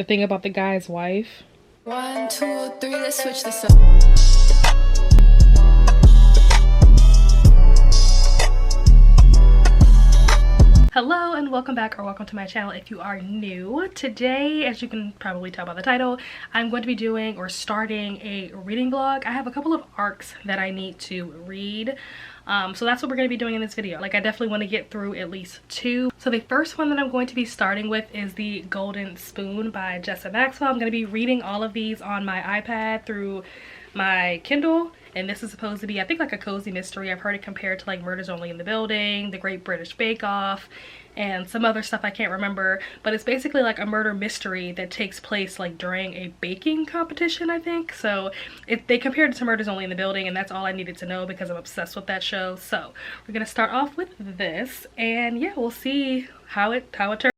the thing about the guy's wife. 1, 2, 3, let's switch this up. Hello and welcome back, or welcome to my channel if you are new. Today, as you can probably tell by the title, I'm going to be doing or starting a reading vlog. I have a couple of arcs that I need to read. So that's what we're going to be doing in this video. Like, I definitely want to get through at least 2. So the first one that I'm going to be starting with is The Golden Spoon by Jessa Maxwell. I'm going to be reading all of these on my iPad through my Kindle. And this is supposed to be, I think, like a cozy mystery. I've heard it compared to like Murders Only in the Building, The Great British Bake Off, and some other stuff I can't remember. But it's basically like a murder mystery that takes place like during a baking competition, I think. So they compared it to Murders Only in the Building, and that's all I needed to know because I'm obsessed with that show. So we're gonna start off with this, and yeah, we'll see how it turns.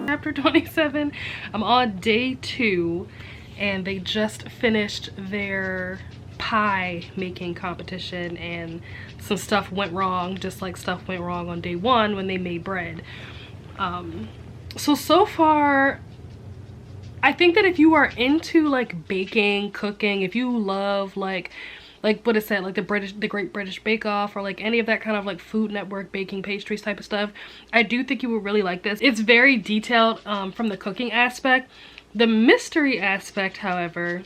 Chapter 27. I'm on day 2 and they just finished their pie making competition, and some stuff went wrong, just like stuff went wrong on day 1 when they made bread. So far I think that if you are into like baking, cooking, if you love like what is that, like the Great British Bake Off, or like any of that kind of like Food Network baking pastries type of stuff, I do think you will really like this. It's very detailed from the cooking aspect. The mystery aspect, however,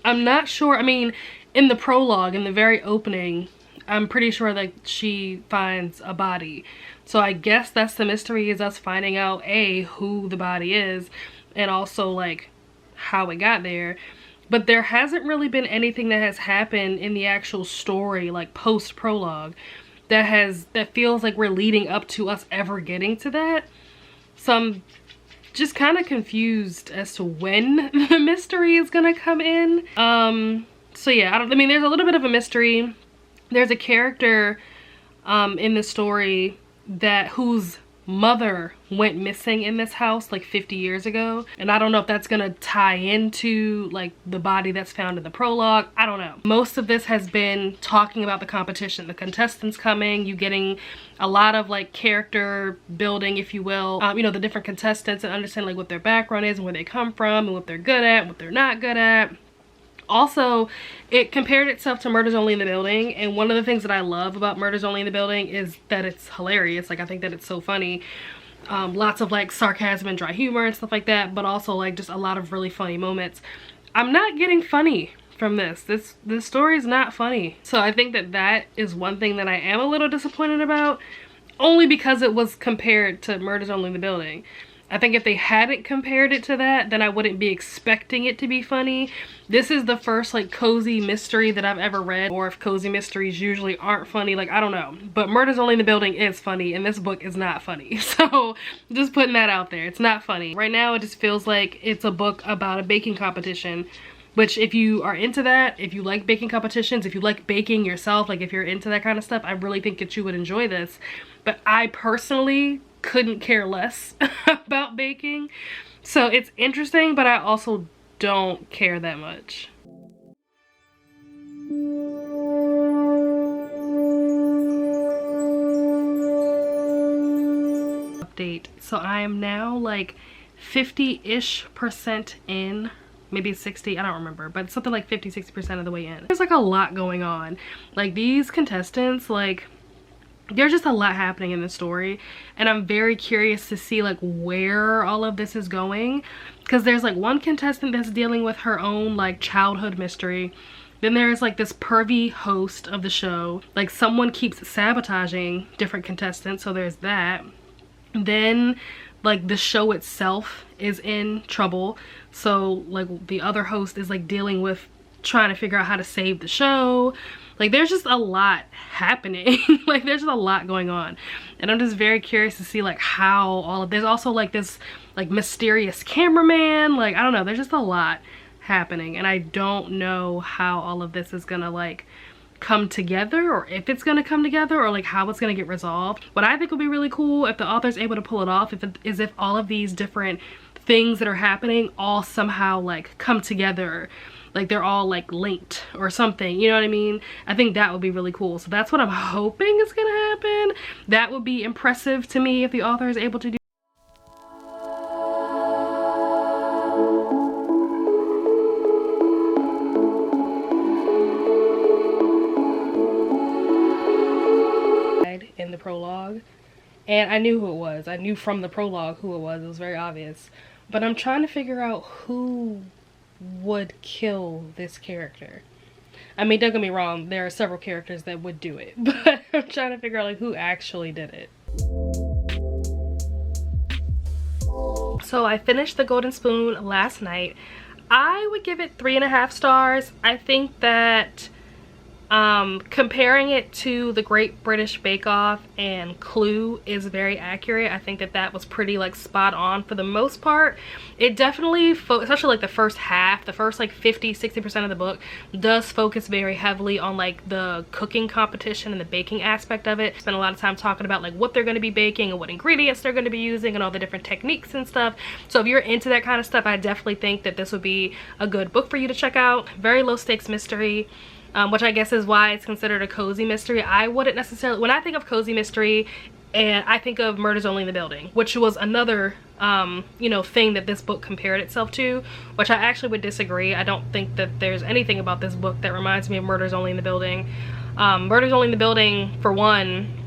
I'm not sure. I mean, in the prologue, in the very opening, I'm pretty sure that she finds a body. So I guess that's the mystery, is us finding out who the body is, and also like how it got there. But there hasn't really been anything that has happened in the actual story, like post prologue, that feels like we're leading up to us ever getting to that. So I'm just kind of confused as to when the mystery is gonna come in. So yeah, I mean, there's a little bit of a mystery. There's a character in the story whose mother went missing in this house like 50 years ago, and I don't know if that's gonna tie into like the body that's found in the prologue. I don't know. Most of this has been talking about the competition, the contestants coming, you getting a lot of like character building, if you will, you know, the different contestants, and understanding like what their background is and where they come from and what they're good at, what they're not good at. Also, it compared itself to Murders Only in the Building, and one of the things that I love about Murders Only in the Building is that it's hilarious. Like, I think that it's so funny. Lots of like sarcasm and dry humor and stuff like that, but also like just a lot of really funny moments. I'm not getting funny from this. This story is not funny. So I think that is one thing that I am a little disappointed about, only because it was compared to Murders Only in the Building. I think if they hadn't compared it to that, then I wouldn't be expecting it to be funny. This is the first like cozy mystery that I've ever read, or if cozy mysteries usually aren't funny, like I don't know. But Murders Only in the Building is funny, and this book is not funny. So just putting that out there, it's not funny. Right now it just feels like it's a book about a baking competition, which if you are into that, if you like baking competitions, if you like baking yourself, like if you're into that kind of stuff, I really think that you would enjoy this. But I personally couldn't care less about baking. So it's interesting, but I also don't care that much. Update. So I am now like 50-ish% in. Maybe 60, I don't remember, but it's something like 50-60% of the way in. There's like a lot going on. Like these contestants, like there's just a lot happening in the story, and I'm very curious to see like where all of this is going, because there's like one contestant that's dealing with her own like childhood mystery. Then there's like this pervy host of the show, like someone keeps sabotaging different contestants, so there's that. Then like the show itself is in trouble, so like the other host is like dealing with trying to figure out how to save the show. Like there's just a lot happening. Like there's just a lot going on, and I'm just very curious to see like how all of, there's also like this like mysterious cameraman, like I don't know, there's just a lot happening, and I don't know how all of this is gonna like come together, or if it's gonna come together, or like how it's gonna get resolved. What I think would be really cool if the author's able to pull it off, if all of these different things that are happening all somehow like come together, like they're all like linked or something, you know what I mean? I think that would be really cool. So that's what I'm hoping is gonna happen. That would be impressive to me if the author is able to do. In the prologue, and I knew who it was. I knew from the prologue who it was very obvious, but I'm trying to figure out who would kill this character. I mean, don't get me wrong, there are several characters that would do it, but I'm trying to figure out like who actually did it. So I finished The Golden Spoon last night. I would give it 3.5 stars. I think that comparing it to The Great British Bake Off and Clue is very accurate. I think that was pretty like spot on for the most part. It definitely, especially like the first half, the first like 50-60% of the book does focus very heavily on like the cooking competition and the baking aspect of it. Spend a lot of time talking about like what they're going to be baking and what ingredients they're going to be using and all the different techniques and stuff. So if you're into that kind of stuff, I definitely think that this would be a good book for you to check out. Very low stakes mystery. Which I guess is why it's considered a cozy mystery. I wouldn't necessarily, when I think of cozy mystery, and I think of Murders Only in the Building, which was another you know, thing that this book compared itself to, which I actually would disagree. I don't think that there's anything about this book that reminds me of Murders Only in the Building. Murders Only in the Building, for one,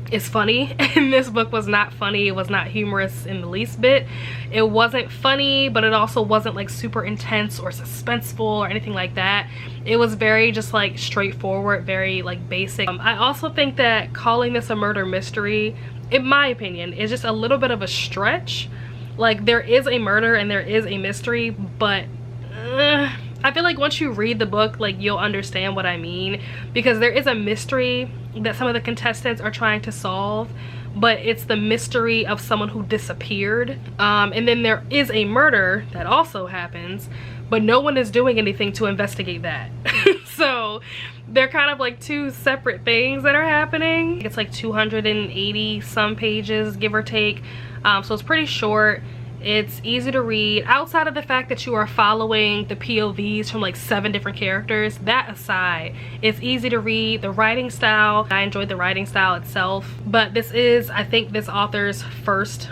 is funny, and this book was not funny. It was not humorous in the least bit. It wasn't funny, but it also wasn't like super intense or suspenseful or anything like that. It was very just like straightforward, very like basic. I also think that calling this a murder mystery, in my opinion, is just a little bit of a stretch. Like there is a murder and there is a mystery, but I feel like once you read the book, like you'll understand what I mean, because there is a mystery that some of the contestants are trying to solve, but it's the mystery of someone who disappeared, and then there is a murder that also happens, but no one is doing anything to investigate that. So they're kind of like two separate things that are happening. It's like 280 some pages, give or take, so it's pretty short. It's easy to read. Outside of the fact that you are following the POVs from like 7 different characters, that aside, it's easy to read. The writing style, I enjoyed the writing style itself, but this is, I think, this author's first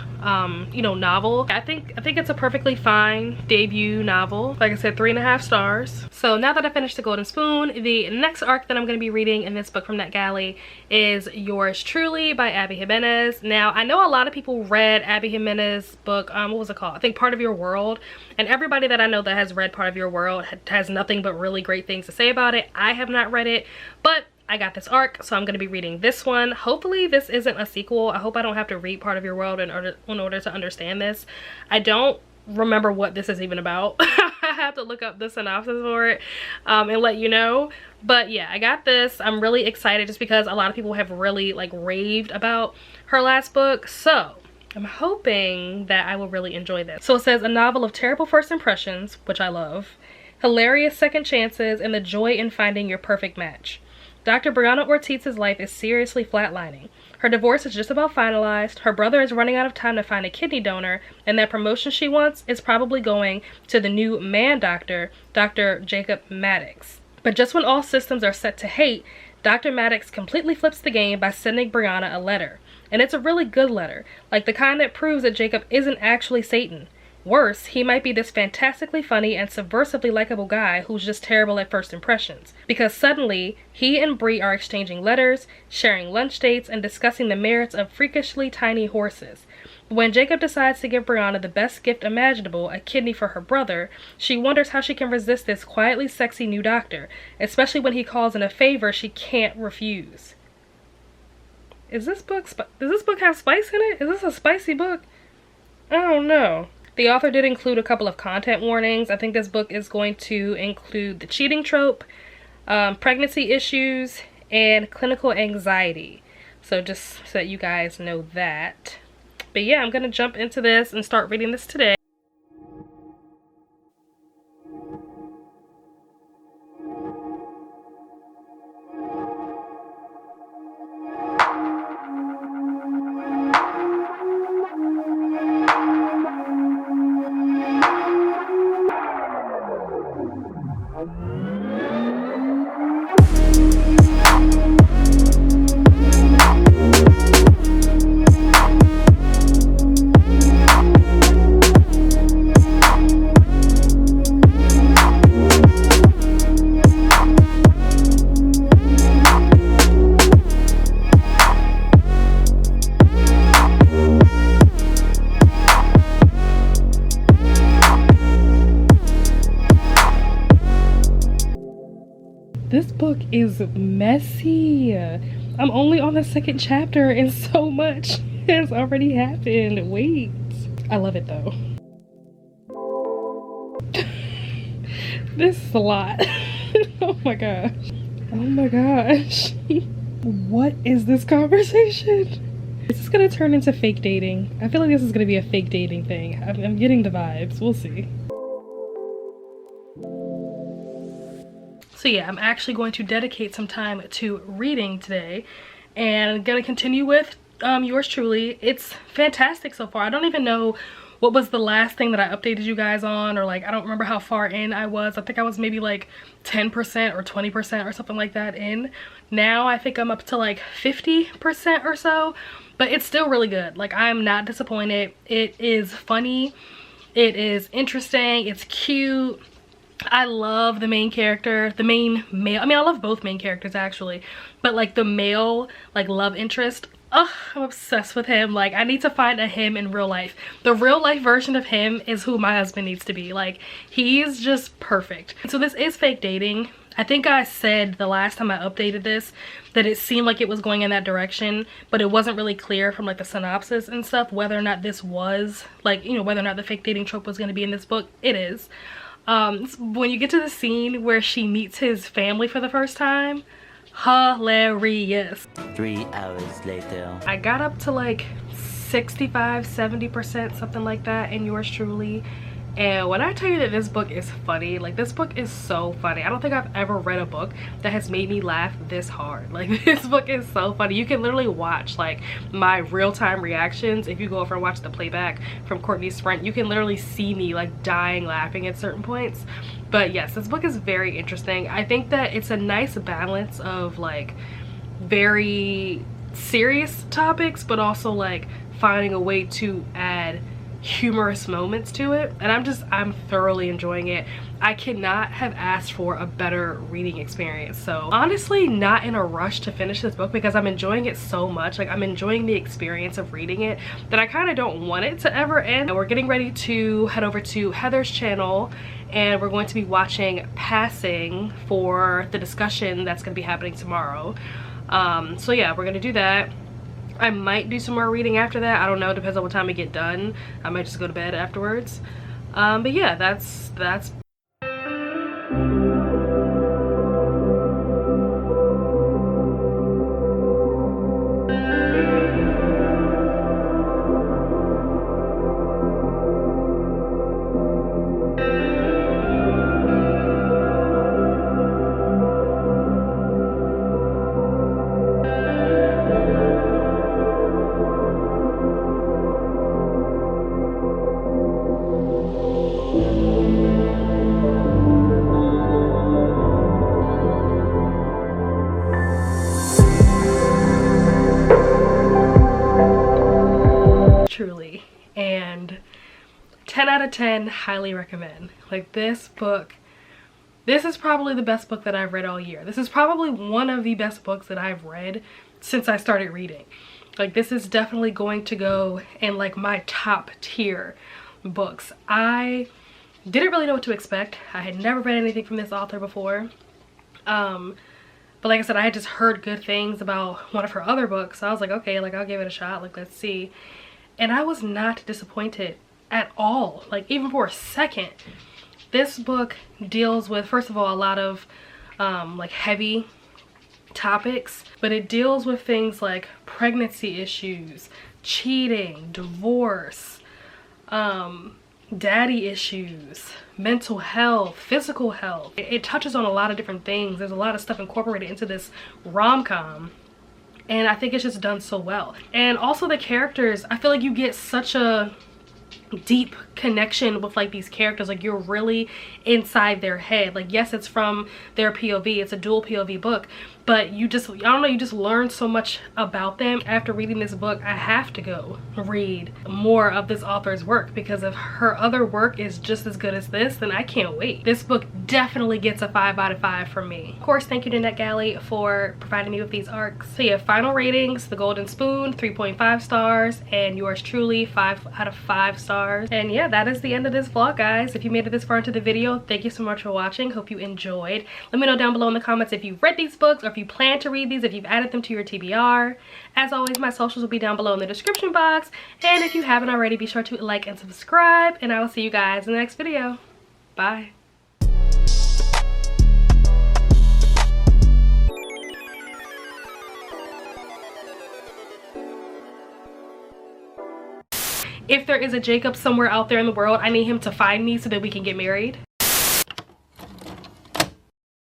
you know, novel. I think it's a perfectly fine debut novel. Like I said, 3.5 stars. So now that I finished The Golden Spoon, the next arc that I'm going to be reading in this book from NetGalley is Yours Truly by Abby Jimenez. Now, I know a lot of people read Abby Jimenez's book, what was it called? I think Part of Your World. And everybody that I know that has read Part of Your World has nothing but really great things to say about it. I have not read it, but I got this arc, so I'm going to be reading this one. Hopefully this isn't a sequel. I hope I don't have to read Part of Your World in order to understand this. I don't remember what this is even about. I have to look up the synopsis for it and let you know. But yeah, I got this. I'm really excited just because a lot of people have really like raved about her last book. So I'm hoping that I will really enjoy this. So it says, a novel of terrible first impressions, which I love, hilarious second chances, and the joy in finding your perfect match. Dr. Brianna Ortiz's life is seriously flatlining. Her divorce is just about finalized, her brother is running out of time to find a kidney donor, and that promotion she wants is probably going to the new man doctor, Dr. Jacob Maddox. But just when all systems are set to hate, Dr. Maddox completely flips the game by sending Brianna a letter. And it's a really good letter, like the kind that proves that Jacob isn't actually Satan. Worse, he might be this fantastically funny and subversively likable guy who's just terrible at first impressions. Because suddenly, he and Bree are exchanging letters, sharing lunch dates, and discussing the merits of freakishly tiny horses. When Jacob decides to give Brianna the best gift imaginable, a kidney for her brother, she wonders how she can resist this quietly sexy new doctor, especially when he calls in a favor she can't refuse. Does this book have spice in it? Is this a spicy book? I don't know. The author did include a couple of content warnings. I think this book is going to include the cheating trope, pregnancy issues, and clinical anxiety. So just so that you guys know that. But yeah, I'm going to jump into this and start reading this today. This book is messy. I'm only on the second chapter and so much has already happened. Wait. I love it though. This is a lot. Oh my gosh. Oh my gosh. What is this conversation? Is this gonna turn into fake dating? I feel like this is gonna be a fake dating thing. I'm getting the vibes. We'll see. So yeah, I'm actually going to dedicate some time to reading today, and I'm gonna continue with Yours Truly. It's fantastic so far. I don't even know what was the last thing that I updated you guys on, or like I don't remember how far in I was. I think I was maybe like 10% or 20% or something like that in. Now I think I'm up to like 50% or so, but it's still really good. Like, I'm not disappointed. It is funny, it is interesting, it's cute. I love the main character, the main male. I mean, I love both main characters actually, but like the male, like love interest, ugh, I'm obsessed with him. Like, I need to find a him in real life. The real life version of him is who my husband needs to be. Like, he's just perfect. So this is fake dating. I think I said the last time I updated this that it seemed like it was going in that direction, but it wasn't really clear from like the synopsis and stuff whether or not this was like, you know, whether or not the fake dating trope was going to be in this book. It is. When you get to the scene where she meets his family for the first time, hilarious. 3 hours later. I got up to like 65-70%, something like that, in Yours Truly. And when I tell you that this book is funny, like, this book is so funny. I don't think I've ever read a book that has made me laugh this hard. Like, this book is so funny. You can literally watch like my real-time reactions. If you go over and watch the playback from Courtney's Sprint, you can literally see me like dying laughing at certain points. But yes, this book is very interesting. I think that it's a nice balance of like very serious topics but also like finding a way to add humorous moments to it, and I'm thoroughly enjoying it. I could not have asked for a better reading experience. So honestly, not in a rush to finish this book because I'm enjoying it so much. Like, I'm enjoying the experience of reading it that I kind of don't want it to ever end. And we're getting ready to head over to Heather's channel, and we're going to be watching Passing for the discussion that's going to be happening tomorrow. So yeah, we're gonna do that. I might do some more reading after that. I don't know, depends on what time I get done. I might just go to bed afterwards. But yeah, that's truly, and 10 out of 10, highly recommend. Like, this book, this is probably the best book that I've read all year. This is probably one of the best books that I've read since I started reading. Like, this is definitely going to go in like my top tier books. I didn't really know what to expect. I had never read anything from this author before. But like I said, I had just heard good things about one of her other books. So I was like, okay, like, I'll give it a shot. Like, let's see. And I was not disappointed at all. Like, even for a second. This book deals with, first of all, a lot of like heavy topics, but it deals with things like pregnancy issues, cheating, divorce, daddy issues, mental health, physical health. It touches on a lot of different things. There's a lot of stuff incorporated into this rom-com, and I think it's just done so well. And also the characters, I feel like you get such a deep connection with like these characters. Like, you're really inside their head. Like, yes, it's from their POV, it's a dual POV book, but you just, I don't know, you just learn so much about them. After reading this book, I have to go read more of this author's work, because if her other work is just as good as this, then I can't wait. This book definitely gets a 5 out of 5 from me. Of course, thank you to NetGalley for providing me with these arcs. So yeah, final ratings: The Golden Spoon 3.5 stars, and yours truly 5 out of 5 stars. And yeah, that is the end of this vlog, guys. If you made it this far into the video, thank you so much for watching. Hope you enjoyed. Let me know down below in the comments if you've read these books, or if you plan to read these, if you've added them to your TBR. As always, my socials will be down below in the description box, and if you haven't already, be sure to like and subscribe, and I will see you guys in the next video. Bye. If there is a Jacob somewhere out there in the world, I need him to find me so that we can get married.